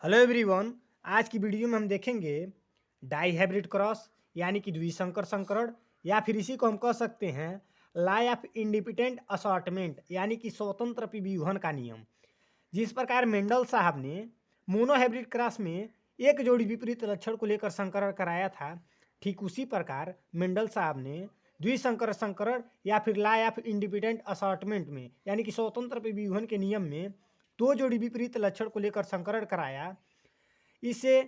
Hello everyone. आज की video में हम देखेंगे डाई हाइब्रिड क्रॉस यानी कि द्विसंकर संकरण, या फिर इसी को हम कह सकते हैं लॉ ऑफ इंडिपेंडेंट असॉर्टमेंट यानी कि स्वतंत्र विभेदन का नियम। जिस प्रकार मेंडल साहब ने मोनो हाइब्रिड क्रॉस में एक जोड़ी विपरीत लक्षण को लेकर संकरण कराया था, ठीक उसी प्रकार मेंडल साहब ने द्विसंकर संकरण या फिर लॉ ऑफ इंडिपेंडेंट असॉर्टमेंट में यानी कि स्वतंत्र विभेदन के नियम में दो जोड़ी विपरीत लक्षण को लेकर संकरण कराया। इसे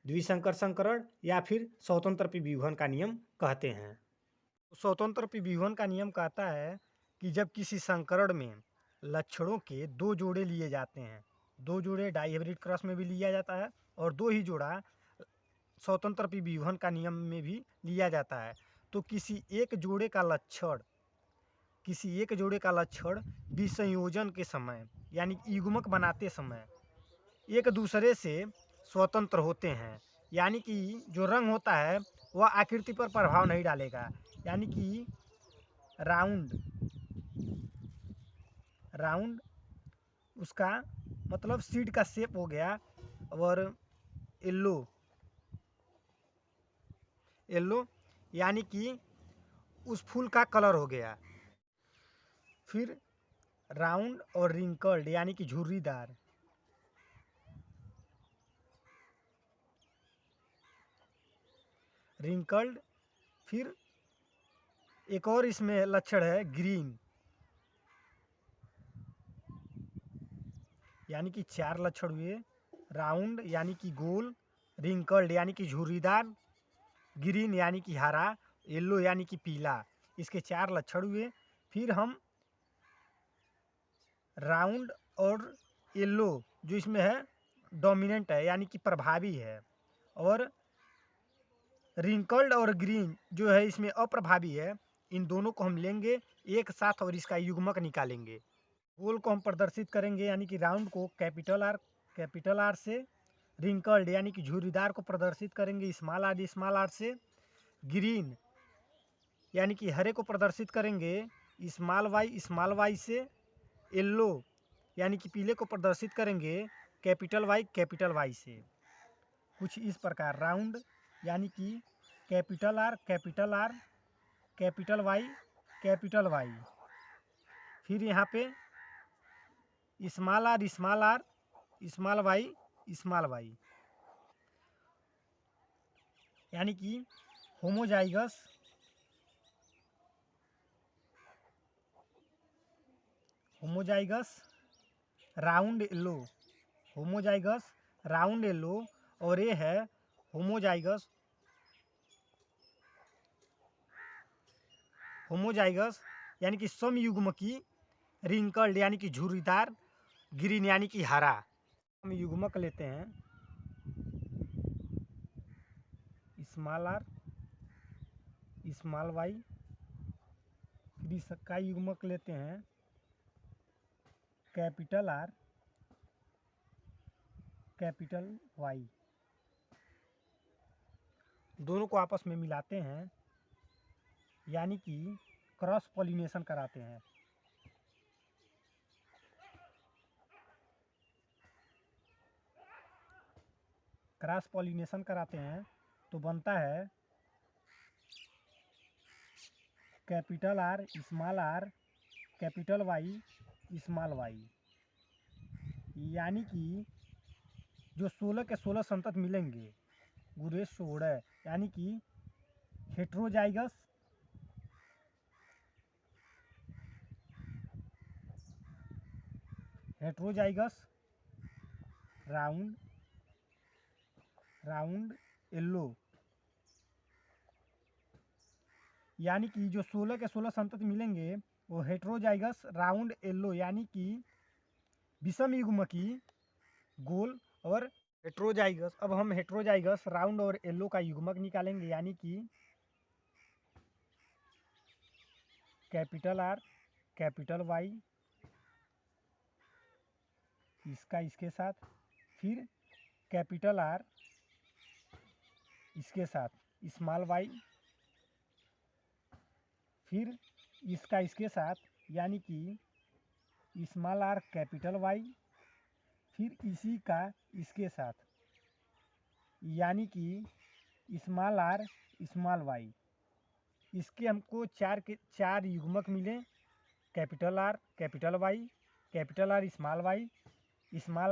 द्विसंकर संकरण या फिर स्वतंत्र विभेदन का नियम कहते हैं। स्वतंत्र विभेदन का नियम कहता है कि जब किसी संकरण में लक्षणों के दो जोड़े लिए जाते हैं, दो जोड़े डाई हाइब्रिड क्रॉस में भी लिया जाता है और दो ही जोड़ा स्वतंत्र विभेदन का नियम में भी लिया जाता है, तो किसी एक जोड़े का लक्षण विसंयोजन के समय यानी युग्मक बनाते समय एक दूसरे से स्वतंत्र होते हैं। यानी कि जो रंग होता है वह आकृति पर प्रभाव नहीं डालेगा। यानी कि राउंड उसका मतलब सीड का शेप हो गया, और येलो यानी कि उस फूल का कलर हो गया। फिर राउंड और रिंकल्ड यानी कि झुर्रीदार। रिंकल्ड, फिर एक और इसमें लक्षण है ग्रीन, यानी कि चार लक्षण हुए। राउंड यानी कि गोल, रिंकल्ड यानी कि झुर्रीदार, ग्रीन यानी कि हरा, येलो यानी कि पीला, इसके चार लक्षण हुए। फिर हम राउंड और येलो जो इसमें है डोमिनेंट है यानी कि प्रभावी है, और रिंकल्ड और ग्रीन जो है इसमें अप्रभावी है। इन दोनों को हम लेंगे एक साथ और इसका युग्मक निकालेंगे। गोल को हम प्रदर्शित करेंगे यानी कि राउंड को कैपिटल आर से, रिंकल्ड यानी कि झुर्रीदार को प्रदर्शित करेंगे स्मॉल आर से, ग्रीन यानी कि हरे को प्रदर्शित करेंगे स्मॉल वाई से, येलो यानी कि पीले को प्रदर्शित करेंगे कैपिटल वाई से। कुछ इस प्रकार राउंड यानी कि कैपिटल आर, कैपिटल वाई, फिर यहाँ पे स्मॉल आर, स्मॉल वाई, यानी कि होमोजाइगस राउंड येलो, और ये है होमोजाइगस यानी कि समयुग्मकी रिंकल्ड यानी कि झुर्रीदार, ग्रीन यानी कि हरा। हम युग्मक लेते हैं स्मॉल आर, स्मॉल वाई, फिर इसका युग्मक लेते हैं कैपिटल आर, कैपिटल वाई। दोनों को आपस में मिलाते हैं यानी कि क्रॉस पॉलिनेशन कराते हैं। क्रॉस पॉलिनेशन कराते हैं तो बनता है capital R, capital Y, small Y. यानी कि जो 16 के 16 संतत मिलेंगे गुरे 16, यानी कि हेट्रोजाइगस राउंड येलो, यानी कि जो 16 के 16 संतत मिलेंगे वो हेट्रोजाइगस राउंड येलो यानी कि विषम युग्मकी गोल और हेट्रोजाइगस। अब हम हेट्रोजाइगस राउंड और येलो का युग्मक निकालेंगे यानी कि कैपिटल आर, कैपिटल वाई, इसका इसके साथ, फिर कैपिटल आर इसके साथ स्मॉल वाई, फिर इसका इसके साथ यानी कि स्मॉल आर कैपिटल वाई, फिर इसी का इसके साथ, यानी कि स्मॉल आर स्मॉल वाई, इसके हमको चार युग्मक मिले, capital R capital Y, capital R small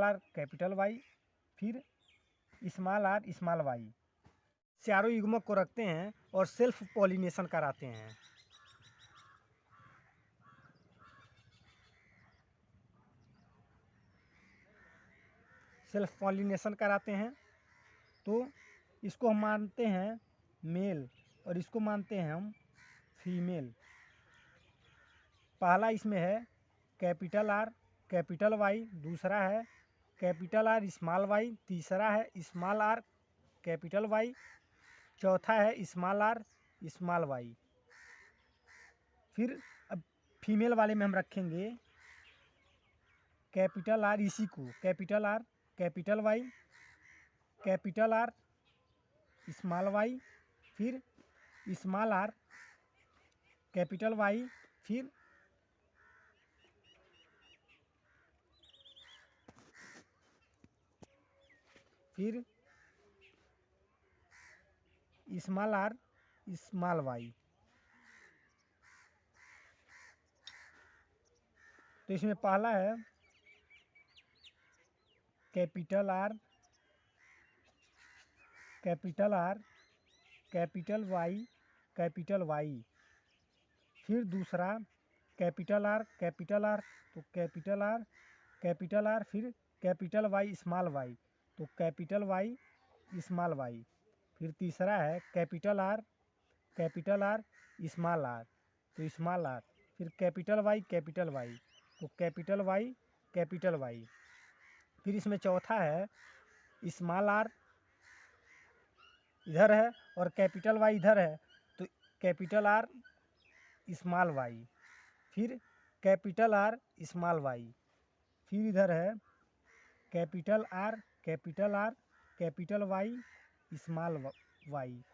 R capital Y, फिर स्मॉल आर स्मॉल वाई। चारों युग्मक को रखते हैं और सेल्फ पॉलिनेशन कराते हैं। सेल्फ पॉलिनेशन कराते हैं तो इसको हम मानते हैं मेल और इसको मानते हैं हम फीमेल। पहला इसमें है कैपिटल आर कैपिटल वाई, दूसरा है कैपिटल आर स्मॉल वाई, तीसरा है स्मॉल आर कैपिटल वाई, चौथा है स्मॉल आर स्मॉल वाई। फिर अब फीमेल वाले में हम रखेंगे कैपिटल आर, इसी को capital R capital Y, capital R small Y, फिर स्मॉल आर कैपिटल वाई, फिर स्मॉल आर स्मॉल वाई। तो इसमें पहला है capital R capital Y capital Y, फिर दूसरा कैपिटल आर तो कैपिटल आर फिर कैपिटल वाई तो कैपिटल वाई स्मॉल वाई, फिर तीसरा है कैपिटल आर स्मॉल आर तो स्मॉल आर, फिर कैपिटल वाई तो कैपिटल वाई, फिर इसमें चौथा है स्मॉल आर इधर है और कैपिटल वाई इधर है तो कैपिटल आर स्मॉल वाई, फिर कैपिटल आर स्मॉल वाई, फिर इधर है capital R capital Y small Y,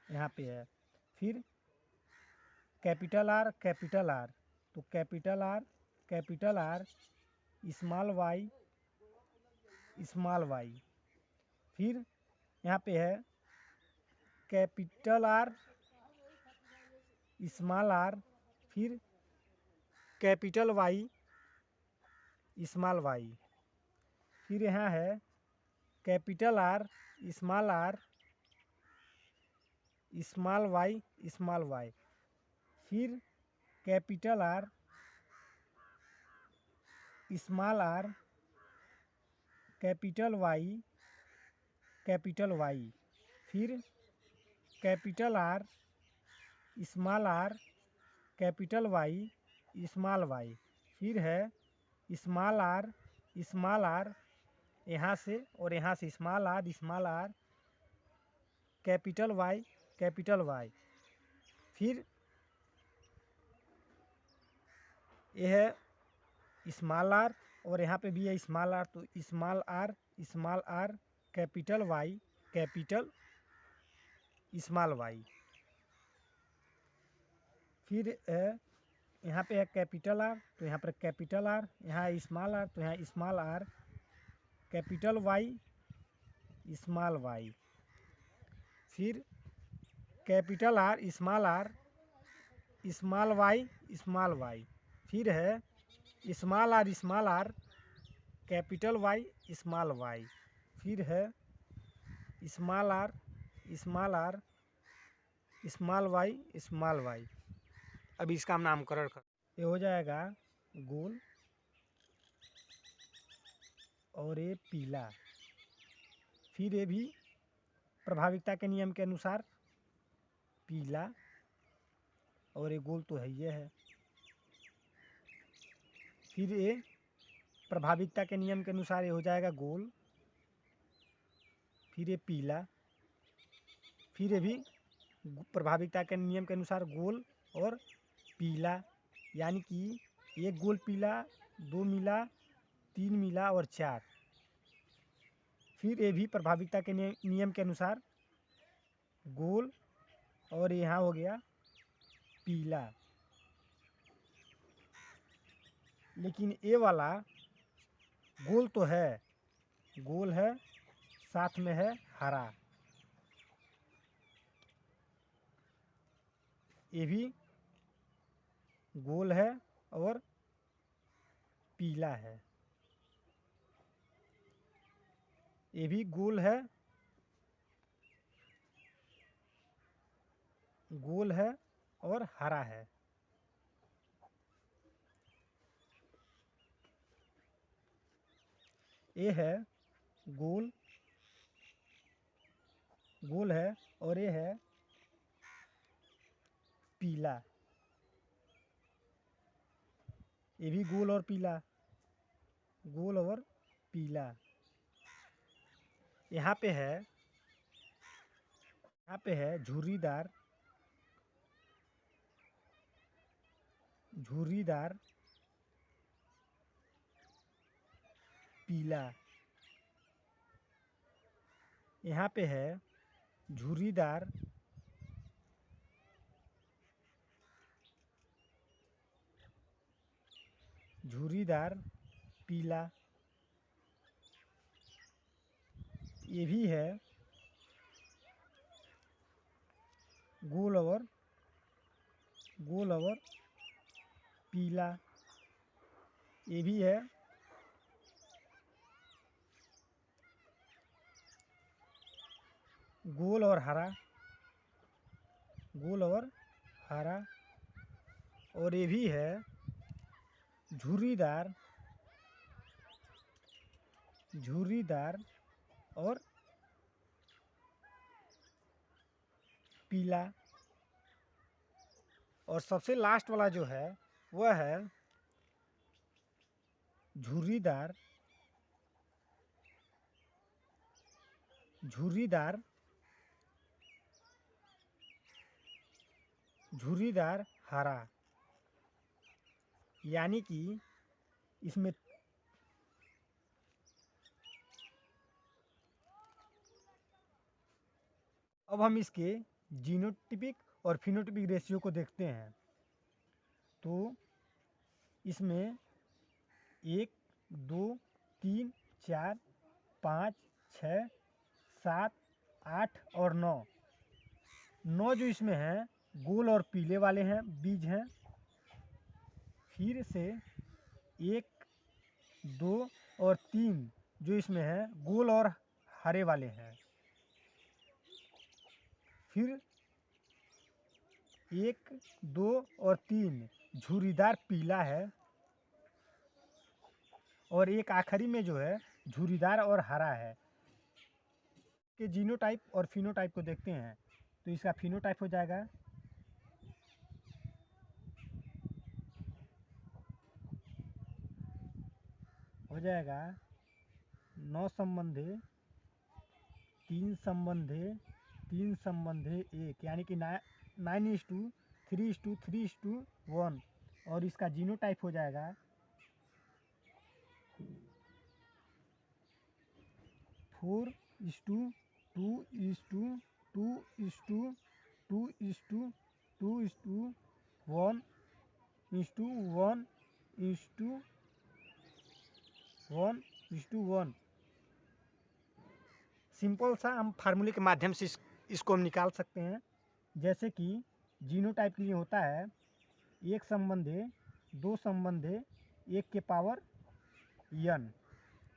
यहाँ पे है, फिर कैपिटल आर तो कैपिटल आर स्मॉल वाई, फिर यहाँ पे है कैपिटल आर स्मॉल आर, फिर कैपिटल वाई स्मॉल वाई, फिर यहाँ है कैपिटल आर स्मॉल वाई, फिर capital R small R capital Y, फिर capital R capital Y small Y, फिर है स्मॉल आर यहाँ से और यहाँ से स्मॉल आर कैपिटल वाई, फिर यह है स्मॉल आर और यहाँ पे भी है स्मॉल आर तो small R capital Y small Y, फिर यहाँ पे है कैपिटल आर तो यहाँ पर कैपिटल आर, यहाँ स्मॉल आर तो यहाँ small R capital Y small Y, फिर कैपिटल आर स्मॉल वाई, फिर है small R capital Y small Y, फिर है स्मॉल आर स्मॉल वाई। अभी इसका हम नामकरण कर, ये हो जाएगा गोल और ये पीला, फिर ये भी प्रभाविकता के नियम के अनुसार पीला और ये गोल तो है ये है, फिर ये प्रभाविकता के नियम के अनुसार ये हो जाएगा गोल, फिर ये पीला, फिर ये भी प्रभाविकता के नियम के अनुसार गोल और पीला, यानी कि एक गोल पीला, 2 मिला, 3 मिला और 4, फिर ये भी प्रभाविकता के नियम के अनुसार गोल और यहाँ हो गया पीला। लेकिन ये वाला गोल तो है, गोल है, साथ में है हरा। ये भी गोल है और पीला है। ये भी गोल है, गोल है और हरा है। ये है गोल, गोल है और ये है पीला। ये भी गोल और पीला, गोल और पीला। यहाँ पे है, यहाँ पे है झुर्रीदार, झुर्रीदार पीला। यहाँ पे है झुर्रीदार झुर्रीदार पीला। ये भी है गोल और पीला। ये भी है गोल और हरा, गोल और हरा। और ये भी है झुर्रीदार, झुर्रीदार और पीला। और सबसे लास्ट वाला जो है वह है झुर्रीदार, झुर्रीदार, झुर्रीदार हरा। यानी कि इसमें अब हम इसके जीनोटिपिक और फिनोटिपिक रेशियो को देखते हैं। तो इसमें 1, 2, 3, 4, 5, 6, 7, 8 और 9, 9 जो इसमें हैं गोल और पीले वाले हैं, बीज हैं। फिर से 1, 2 और 3 जो इसमें है गोल और हरे वाले हैं। फिर 1, 2 और 3 झुर्रीदार पीला है। और एक आखिरी में जो है झुर्रीदार और हरा है। के जीनोटाइप और फिनोटाइप को देखते हैं। तो इसका फिनोटाइप हो जाएगा हो जाएगा 9 संबंधी 3 संबंधी 3 संबंधी 1, यानी कि 9:3:3:1। और इसका जीनोटाइप हो जाएगा 4:2:1:1:1:1। सिंपल सा हम फार्मूले के माध्यम से इसको हम निकाल सकते हैं। जैसे कि जीनोटाइप के लिए होता है 1 संबंधी 2 संबंधी 1 के पावर n।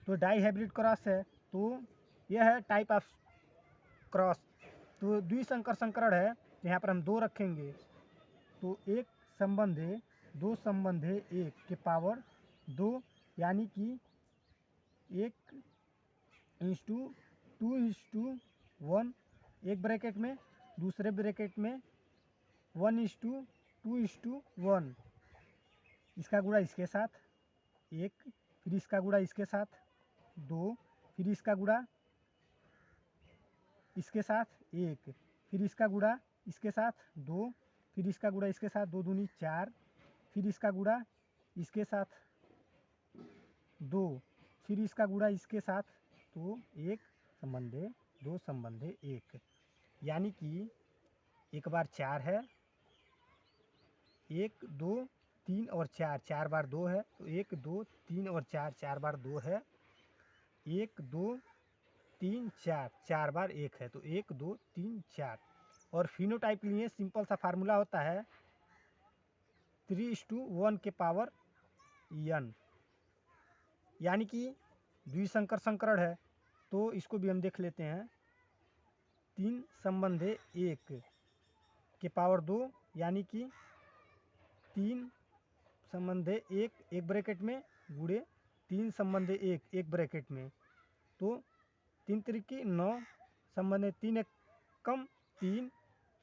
तो डाई हाइब्रिड क्रॉस है, तो यह है टाइप ऑफ क्रॉस। तो द्विसंकर संकरण है, तो यहाँ पर हम 2 रखेंगे। तो 1 संबंधी 2 संबंधी 1 के पावर 2, यानी कि 1:2:1, एक ब्रैकेट में, दूसरे ब्रैकेट में 1:2:1। इसका गुणा इसके साथ 1, फिर इसका गुणा इसके साथ 2, फिर इसका गुणा इसके साथ 1, फिर इसका गुणा इसके साथ 2, फिर इसका गुणा इसके साथ 2 दूनी 4, फिर इसका गुणा इसके साथ 2, फिर इसका गुणा इसके साथ, तो 1 संबंधी 2 संबंधी 1, यानी कि एक बार 4 है, 1, 2, 3 और 4, 4 बार 2 है, तो 1, 2, 3 और 4, 4 बार 2 है। 1 2 3 4, 4 बार 1 है तो 1 2 3 4। और फिनोटाइप के लिए सिंपल सा फार्मूला होता है 3:1 के पावर n, यानी कि द्विसंकर संकरण है तो इसको भी हम देख लेते हैं 3 संबंधे 1 के पावर 2, यानी कि 3 संबंधे 1 एक ब्रैकेट में गुणे 3 संबंधे 1 एक ब्रैकेट में, तो 3 त्रिकी 9 संबंधे 3 एकम 3,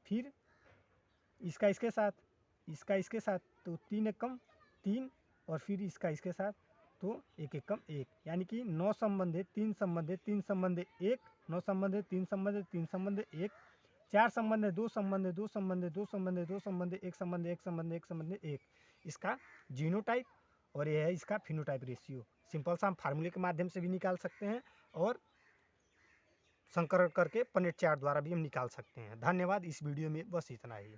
फिर इसका इसके साथ, इसका इसके साथ, तो 3 एकम 3 और फिर इसका इसके साथ, तो 1 एकम 1, यानी कि 9 संबंधे 3 संबंधे 3 संबंधे 1, 9 संबंधे 3 संबंधे 3 संबंधे 1, 4 संबंधे 2 संबंधे 2 संबंधे 2 संबंधे 2 संबंधे 1 संबंधे 1 संबंधे 1 संबंधे 1, इसका जीनोटाइप। और यह है इसका फिनोटाइप रेशियो। सिंपल सा हम फार्मूले के माध्यम से भी निकाल सकते हैं और संकरण करके पनेट चार्ट द्वारा भी हम निकाल सकते हैं। धन्यवाद। इस वीडियो में बस इतना ही।